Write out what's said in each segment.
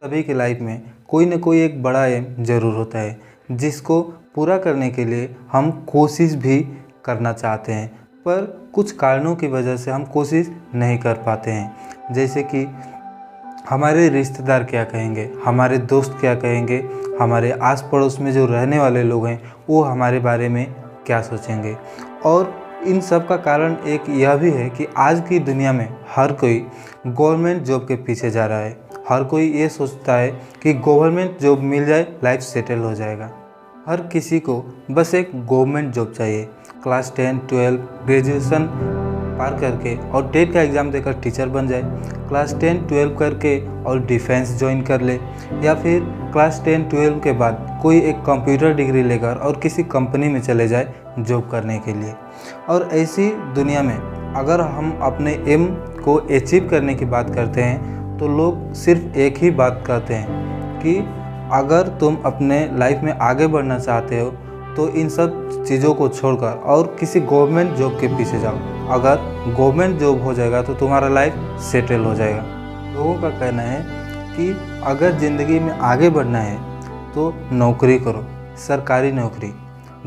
सभी के लाइफ में कोई ना कोई एक बड़ा एम ज़रूर होता है जिसको पूरा करने के लिए हम कोशिश भी करना चाहते हैं, पर कुछ कारणों की वजह से हम कोशिश नहीं कर पाते हैं। जैसे कि हमारे रिश्तेदार क्या कहेंगे, हमारे दोस्त क्या कहेंगे, हमारे आस पड़ोस में जो रहने वाले लोग हैं वो हमारे बारे में क्या सोचेंगे। और इन सब का कारण एक यह भी है कि आज की दुनिया में हर कोई गवर्नमेंट जॉब के पीछे जा रहा है। हर कोई ये सोचता है कि गवर्नमेंट जॉब मिल जाए लाइफ सेटल हो जाएगा। हर किसी को बस एक गवर्नमेंट जॉब चाहिए। क्लास 10, 12 ग्रेजुएशन पार करके और टेट का एग्ज़ाम देकर टीचर बन जाए, क्लास 10, 12 करके और डिफेंस ज्वाइन कर ले, या फिर क्लास 10, 12 के बाद कोई एक कंप्यूटर डिग्री लेकर और किसी कंपनी में चले जाए जॉब करने के लिए। और ऐसी दुनिया में अगर हम अपने एम को अचीव करने की बात करते हैं तो लोग सिर्फ एक ही बात कहते हैं कि अगर तुम अपने लाइफ में आगे बढ़ना चाहते हो तो इन सब चीज़ों को छोड़कर और किसी गवर्नमेंट जॉब के पीछे जाओ। अगर गवर्नमेंट जॉब हो जाएगा तो तुम्हारा लाइफ सेटल हो जाएगा। लोगों का कहना है कि अगर ज़िंदगी में आगे बढ़ना है तो नौकरी करो, सरकारी नौकरी,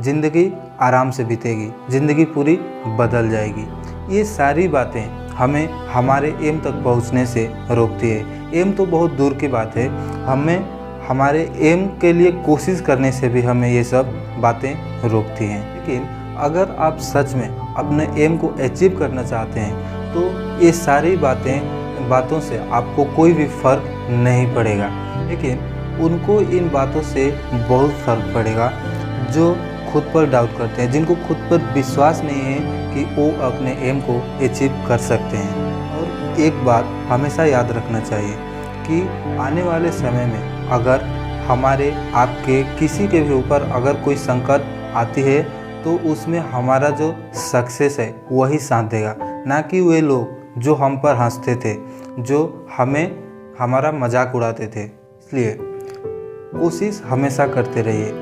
ज़िंदगी आराम से बीतेगी, ज़िंदगी पूरी बदल जाएगी। ये सारी बातें हमें हमारे एम तक पहुंचने से रोकती है। एम तो बहुत दूर की बात है, हमें हमारे एम के लिए कोशिश करने से भी हमें ये सब बातें रोकती हैं। लेकिन अगर आप सच में अपने एम को अचीव करना चाहते हैं तो ये सारी बातों से आपको कोई भी फ़र्क नहीं पड़ेगा। लेकिन उनको इन बातों से बहुत फ़र्क पड़ेगा जो खुद पर डाउट करते हैं, जिनको खुद पर विश्वास नहीं है कि वो अपने एम को अचीव कर सकते हैं। और एक बात हमेशा याद रखना चाहिए कि आने वाले समय में अगर हमारे आपके किसी के भी ऊपर अगर कोई संकट आती है तो उसमें हमारा जो सक्सेस है वही साथ देगा, ना कि वे लोग जो हम पर हंसते थे, जो हमारा मजाक उड़ाते थे। इसलिए कोशिश हमेशा करते रहिए।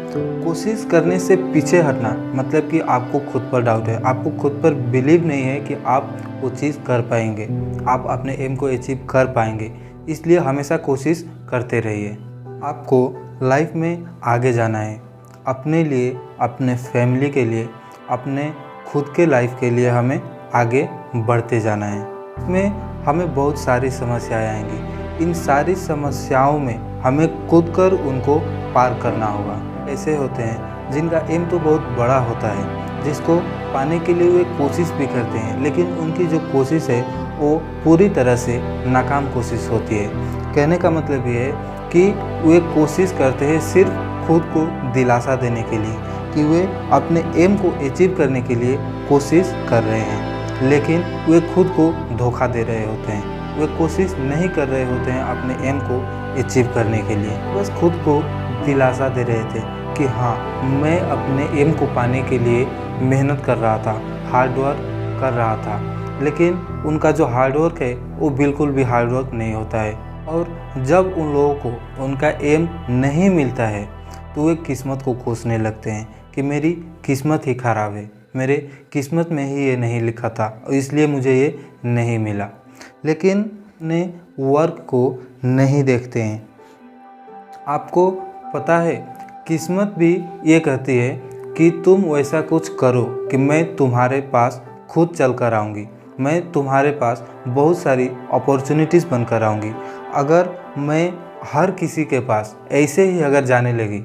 कोशिश करने से पीछे हटना मतलब कि आपको खुद पर डाउट है, आपको खुद पर बिलीव नहीं है कि आप वो चीज़ कर पाएंगे, आप अपने एम को अचीव कर पाएंगे। इसलिए हमेशा कोशिश करते रहिए। आपको लाइफ में आगे जाना है, अपने लिए, अपने फैमिली के लिए, अपने खुद के लाइफ के लिए हमें आगे बढ़ते जाना है। इसमें हमें बहुत सारी समस्याएं आएंगी। इन सारी समस्याओं में हमें कूद कर उनको पार करना होगा। ऐसे होते हैं जिनका एम तो बहुत बड़ा होता है, जिसको पाने के लिए वे कोशिश भी करते हैं, लेकिन उनकी जो कोशिश है वो पूरी तरह से नाकाम कोशिश होती है। कहने का मतलब ये है कि वे कोशिश करते हैं सिर्फ खुद को दिलासा देने के लिए कि वे अपने एम को अचीव करने के लिए कोशिश कर रहे हैं, लेकिन वे खुद को धोखा दे रहे होते हैं। वे कोशिश नहीं कर रहे होते हैं अपने एम को अचीव करने के लिए, बस खुद को दिलासा दे रहे थे कि हाँ, मैं अपने एम को पाने के लिए मेहनत कर रहा था, हार्डवर्क कर रहा था। लेकिन उनका जो हार्डवर्क है वो बिल्कुल भी हार्डवर्क नहीं होता है। और जब उन लोगों को उनका एम नहीं मिलता है तो वे किस्मत को कोसने लगते हैं कि मेरी किस्मत ही ख़राब है, मेरे किस्मत में ही ये नहीं लिखा था इसलिए मुझे ये नहीं मिला। लेकिन ने वर्क को नहीं देखते हैं। आपको पता है किस्मत भी ये कहती है कि तुम वैसा कुछ करो कि मैं तुम्हारे पास खुद चल कर आऊँगी, मैं तुम्हारे पास बहुत सारी अपॉर्चुनिटीज़ बनकर आऊँगी। अगर मैं हर किसी के पास ऐसे ही अगर जाने लगी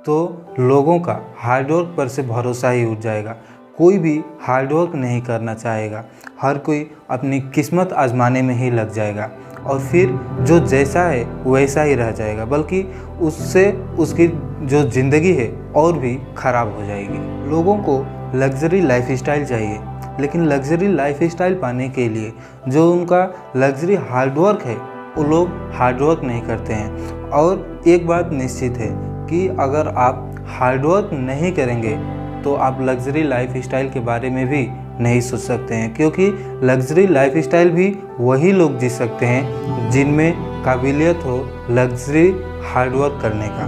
तो लोगों का हार्डवर्क पर से भरोसा ही उठ जाएगा। कोई भी हार्डवर्क नहीं करना चाहेगा, हर कोई अपनी किस्मत आजमाने में ही लग जाएगा और फिर जो जैसा है वैसा ही रह जाएगा, बल्कि उससे उसकी जो ज़िंदगी है और भी ख़राब हो जाएगी। लोगों को लग्जरी लाइफस्टाइल चाहिए, लेकिन लग्जरी लाइफस्टाइल पाने के लिए जो उनका लग्जरी हार्डवर्क है वो लोग हार्डवर्क नहीं करते हैं। और एक बात निश्चित है कि अगर आप हार्डवर्क नहीं करेंगे तो आप लग्जरी लाइफस्टाइल के बारे में भी नहीं सोच सकते हैं, क्योंकि लग्जरी लाइफस्टाइल भी वही लोग जी सकते हैं जिनमें काबिलियत हो लग्जरी हार्डवर्क करने का।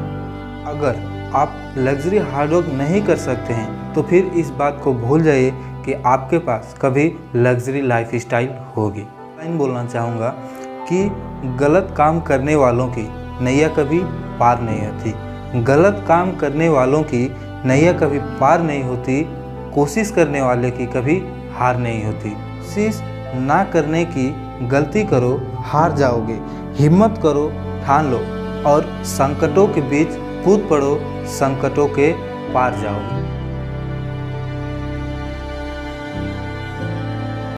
अगर आप लग्जरी हार्डवर्क नहीं कर सकते हैं तो फिर इस बात को भूल जाइए कि आपके पास कभी लग्जरी लाइफस्टाइल होगी। मैं बोलना चाहूँगा कि गलत काम करने वालों की नैया कभी पार नहीं होती। गलत काम करने वालों की नैया कभी पार नहीं होती। कोशिश करने वाले की कभी हार नहीं होती। कोशिश ना करने की गलती करो, हार जाओगे। हिम्मत करो, ठान लो और संकटों के बीच कूद पड़ो, संकटों के पार जाओगे।